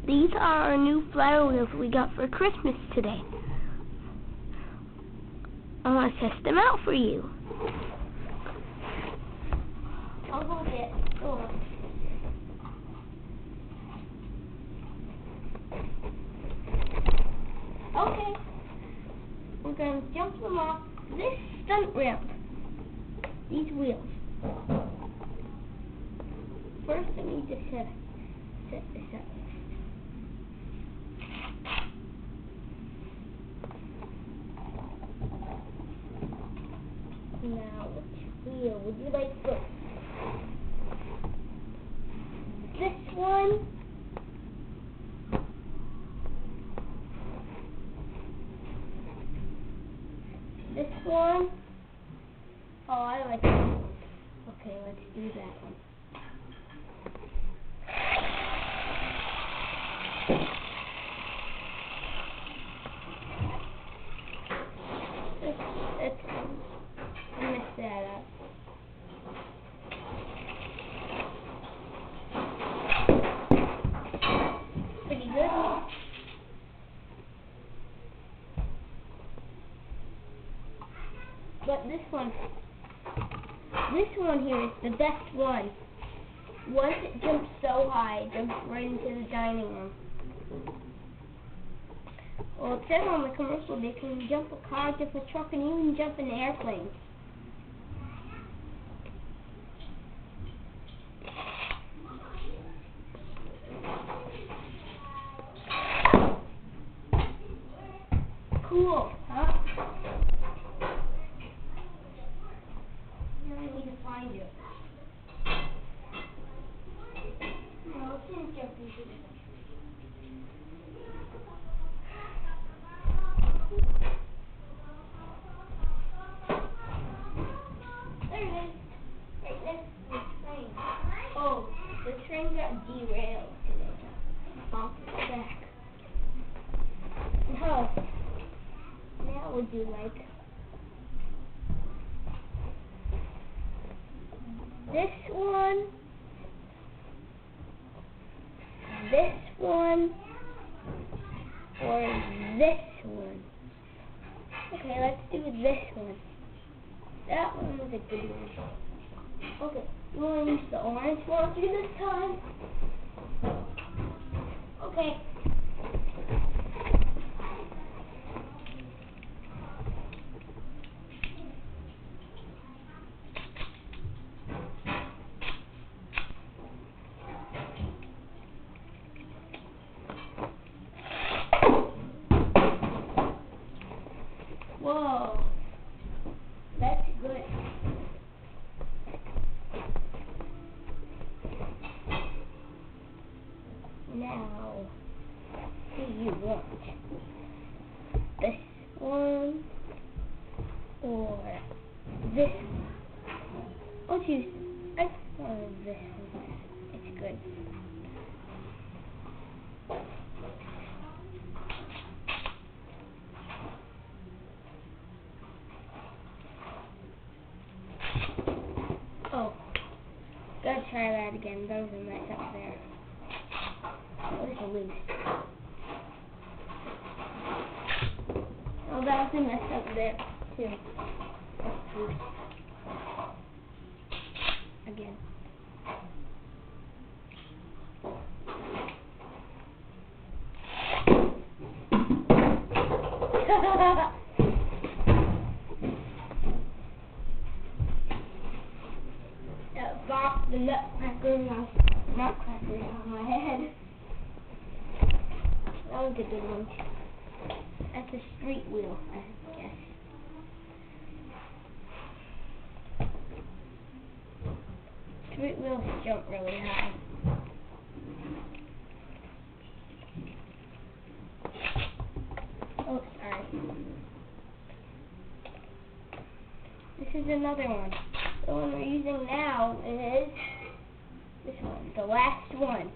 These are our new flywheels wheels we got for Christmas today. I want to test them out for you. I'll hold it. Go on. Okay. We're going to jump them off this stunt ramp. These wheels. First, I need to set this up. Now, which wheel would you like first? This one? This one? Oh, I like it. Okay, let's do that one. I messed that up. Pretty good. But this one here is the best one. Once it jumps so high, it jumps right into the dining room. Well, it says on the commercial they can jump a car, jump a truck, and even jump an airplane. Cool, huh? Now I need to find you. No, I can't jump into this. There it is. Right next to the train. Oh, the train got derailed. Off the track. Now would you like this one, or this one? Okay, let's do this one. That one was a good one. Okay, you want to use the orange one this time? Okay. Whoa, that's good. Now, do you want this one or this one? I'll choose. I want this one. It's good. Oh, gotta try that again. That was a mess up there. That was a loose. Oh, that was a mess up there too. That's loose. Again. That bopped the nutcracker on my head. That was a good one. That's a street wheel, I guess. Street wheels jump really high. Oh, sorry. This is another one. The one we're using now is this one, the last one.